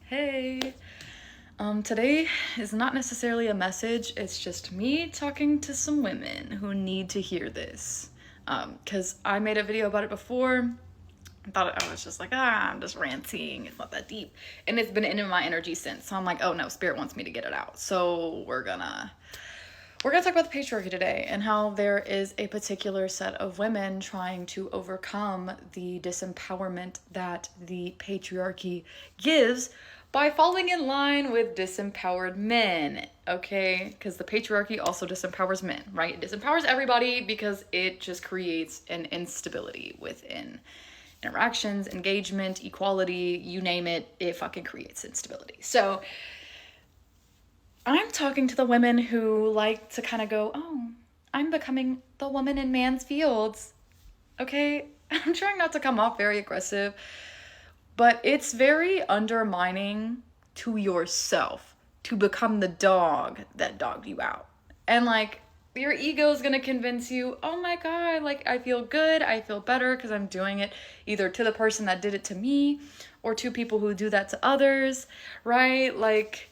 Hey, today is not necessarily a message, it's just me talking to some women who need to hear this. Because I made a video about it before. I was just like, I'm just ranting, it's not that deep. And it's been in my energy since. So I'm like, oh no, Spirit wants me to get it out. So we're gonna talk about the patriarchy today and how there is a particular set of women trying to overcome the disempowerment that the patriarchy gives by falling in line with disempowered men, okay? Because the patriarchy also disempowers men, right? It disempowers everybody because it just creates an instability within interactions, engagement, equality, you name it, it fucking creates instability. So I'm talking to the women who like to kind of go, oh, I'm becoming the woman in man's fields. Okay? I'm trying not to come off very aggressive, but it's very undermining to yourself to become the dog that dogged you out. And like, your ego is going to convince you, oh my God, like I feel good, I feel better because I'm doing it either to the person that did it to me or to people who do that to others, right? Like,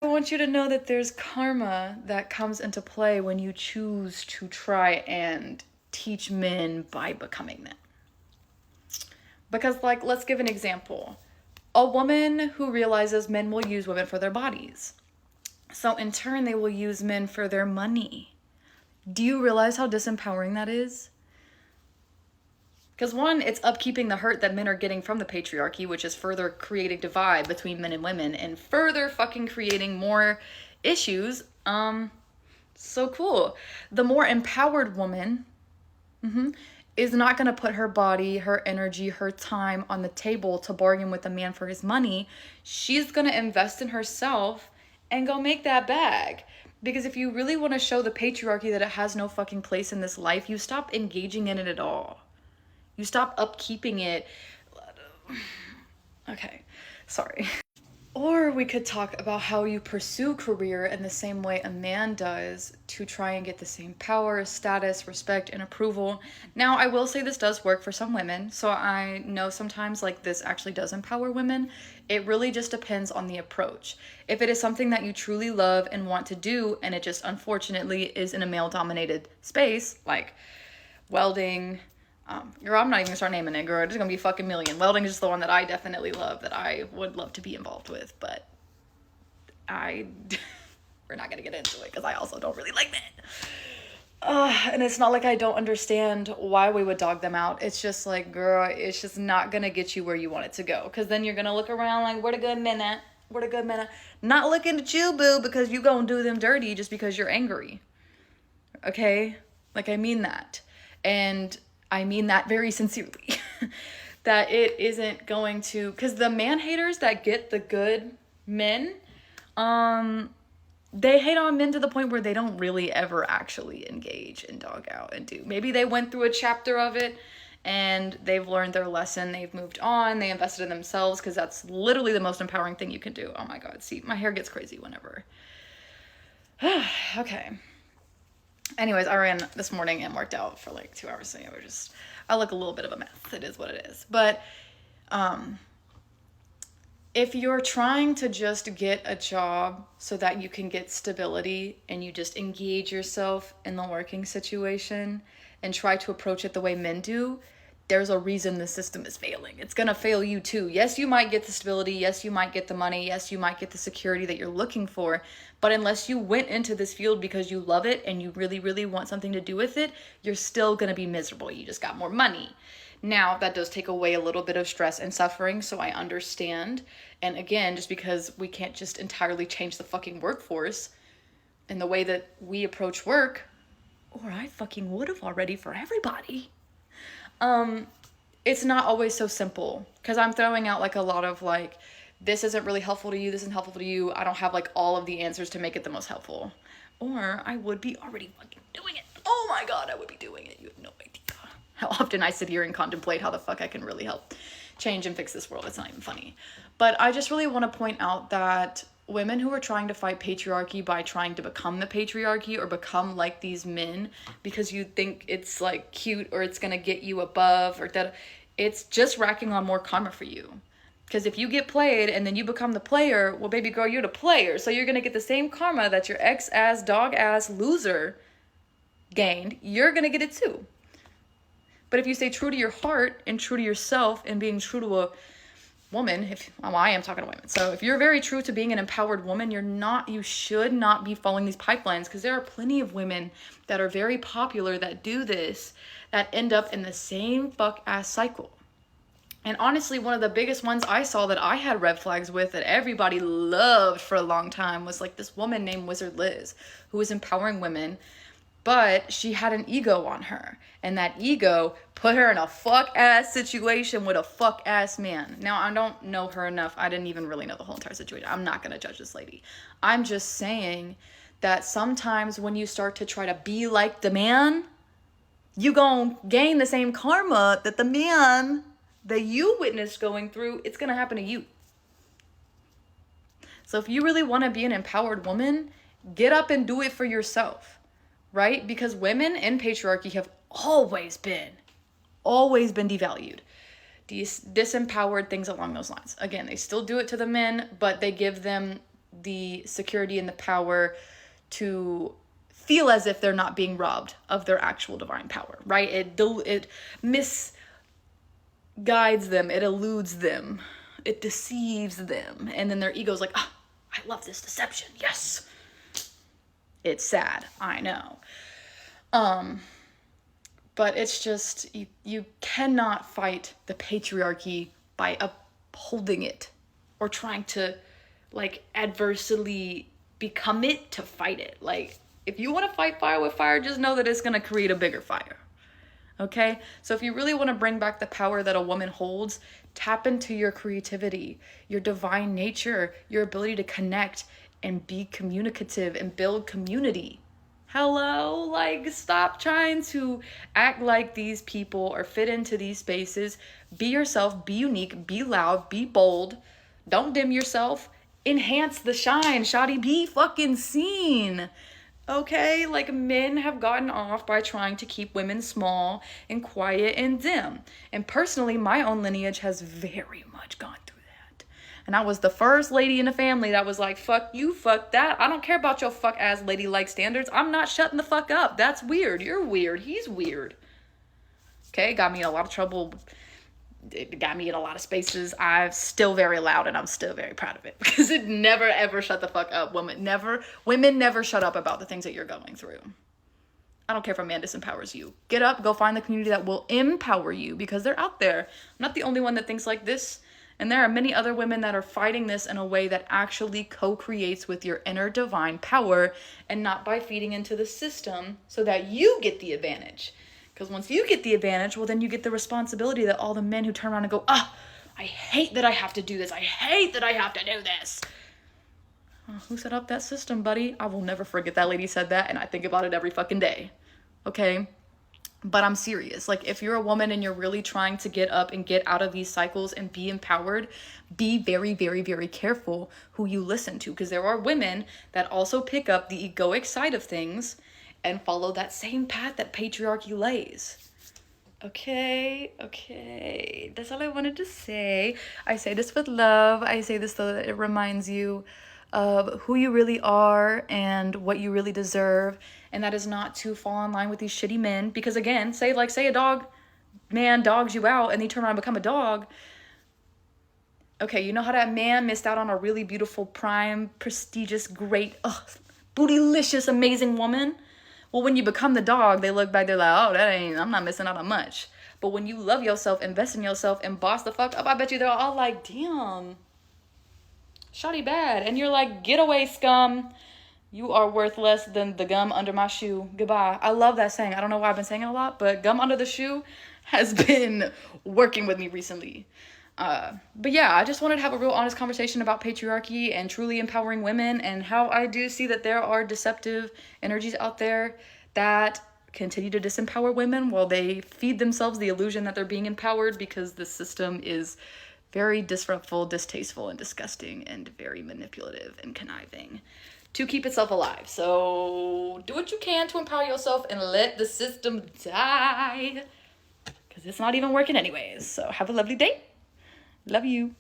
I want you to know that there's karma that comes into play when you choose to try and teach men by becoming them. Because, like, let's give an example. A woman who realizes men will use women for their bodies. So, in turn, they will use men for their money. Do you realize how disempowering that is? Because one, it's upkeeping the hurt that men are getting from the patriarchy, which is further creating divide between men and women and further fucking creating more issues. So cool. The more empowered woman is not going to put her body, her energy, her time on the table to bargain with a man for his money. She's going to invest in herself and go make that bag. Because if you really want to show the patriarchy that it has no fucking place in this life, you stop engaging in it at all. You stop upkeeping it. Okay, sorry. Or we could talk about how you pursue career in the same way a man does to try and get the same power, status, respect, and approval. Now, I will say this does work for some women. So I know sometimes like this actually does empower women. It really just depends on the approach. If it is something that you truly love and want to do, and it just unfortunately is in a male-dominated space, like welding, girl, I'm not even gonna start naming it, girl. There's gonna be a fucking million. Welding is just the one that I definitely love, that I would love to be involved with, but we're not gonna get into it because I also don't really like men. And it's not like I don't understand why we would dog them out. It's just like, girl, it's just not gonna get you where you want it to go. Because then you're gonna look around like, where the good men at? Where the good men at? Not looking at you, boo, because you gonna do them dirty just because you're angry. Okay? Like, I mean that. And I mean that very sincerely. That it isn't going to, because the man haters that get the good men, they hate on men to the point where they don't really ever actually engage and dog out and do. Maybe they went through a chapter of it and they've learned their lesson, they've moved on, they invested in themselves, because that's literally the most empowering thing you can do. Oh my God, see, my hair gets crazy whenever. Okay. Anyways, I ran this morning and worked out for like 2 hours, so I look a little bit of a mess. It is what it is. But if you're trying to just get a job so that you can get stability and you just engage yourself in the working situation and try to approach it the way men do, there's a reason the system is failing. It's going to fail you too. Yes, you might get the stability. Yes, you might get the money. Yes, you might get the security that you're looking for. But unless you went into this field because you love it and you really, really want something to do with it, you're still going to be miserable. You just got more money. Now, that does take away a little bit of stress and suffering, so I understand. And again, just because we can't just entirely change the fucking workforce and the way that we approach work, or I fucking would have already for everybody. It's not always so simple, because I'm throwing out like a lot of like, this isn't really helpful to you, this isn't helpful to you. I don't have like all of the answers to make it the most helpful. Or I would be already fucking doing it. Oh my God, I would be doing it. You have no idea how often I sit here and contemplate how the fuck I can really help change and fix this world. It's not even funny. But I just really want to point out that women who are trying to fight patriarchy by trying to become the patriarchy or become like these men because you think it's like cute or it's gonna get you above or that, it's just racking on more karma for you. Because if you get played and then you become the player, well, baby girl, you're the player. So you're going to get the same karma that your ex-ass, dog-ass loser gained. You're going to get it too. But if you stay true to your heart and true to yourself and being true to a woman, I am talking to women. So if you're very true to being an empowered woman, you should not be following these pipelines, because there are plenty of women that are very popular that do this, that end up in the same fuck-ass cycle. And honestly, one of the biggest ones I saw that I had red flags with that everybody loved for a long time was like this woman named Wizard Liz, who was empowering women, but she had an ego on her. And that ego put her in a fuck-ass situation with a fuck-ass man. Now, I don't know her enough. I didn't even really know the whole entire situation. I'm not going to judge this lady. I'm just saying that sometimes when you start to try to be like the man, you gonna gain the same karma that the man that you witnessed going through, it's going to happen to you. So if you really want to be an empowered woman, get up and do it for yourself, right? Because women in patriarchy have always been devalued, disempowered, things along those lines. Again, they still do it to the men, but they give them the security and the power to feel as if they're not being robbed of their actual divine power, right? It misguides them, it eludes them, it deceives them, and then their ego's like, oh, I love this deception, yes. It's sad, I know. But it's just, you cannot fight the patriarchy by upholding it or trying to like adversely become it to fight it. Like, if you want to fight fire with fire, just know that it's going to create a bigger fire. Okay? So if you really want to bring back the power that a woman holds, tap into your creativity, your divine nature, your ability to connect and be communicative and build community. Hello? Like, stop trying to act like these people or fit into these spaces. Be yourself, be unique, be loud, be bold. Don't dim yourself. Enhance the shine, shawty. Be fucking seen. Okay? Like, men have gotten off by trying to keep women small and quiet and dim. And personally, my own lineage has very much gone through that. And I was the first lady in the family that was like, fuck you, fuck that. I don't care about your fuck ass ladylike standards. I'm not shutting the fuck up. That's weird. You're weird. He's weird. Okay? Got me in a lot of trouble. It got me in a lot of spaces. I'm still very loud and I'm still very proud of it, because it never ever shut the fuck up. Women never shut up about the things that you're going through. I don't care if a man disempowers you. Get up, go find the community that will empower you, because they're out there. I'm not the only one that thinks like this. And there are many other women that are fighting this in a way that actually co-creates with your inner divine power, and not by feeding into the system so that you get the advantage. Because once you get the advantage, well, then you get the responsibility that all the men who turn around and go, I hate that I have to do this. I hate that I have to do this. Who set up that system, buddy? I will never forget that lady said that, and I think about it every fucking day. Okay? But I'm serious. Like, if you're a woman and you're really trying to get up and get out of these cycles and be empowered, be very, very, very careful who you listen to. Because there are women that also pick up the egoic side of things and follow that same path that patriarchy lays. Okay. That's all I wanted to say. I say this with love. I say this so that it reminds you of who you really are and what you really deserve. And that is not to fall in line with these shitty men. Because again, say a man dogs you out and they turn around and become a dog. Okay, you know how that man missed out on a really beautiful, prime, prestigious, great, bootylicious, amazing woman? Well, when you become the dog, they look back, they're like, I'm not missing out on much. But when you love yourself, invest in yourself, and boss the fuck up, I bet you they're all like, damn, shawty bad. And you're like, get away, scum. You are worth less than the gum under my shoe. Goodbye. I love that saying. I don't know why I've been saying it a lot, but gum under the shoe has been working with me recently. But yeah, I just wanted to have a real honest conversation about patriarchy and truly empowering women, and how I do see that there are deceptive energies out there that continue to disempower women while they feed themselves the illusion that they're being empowered, because the system is very disruptful, distasteful, and disgusting, and very manipulative and conniving to keep itself alive. So do what you can to empower yourself and let the system die, because it's not even working anyways. So have a lovely day. Love you.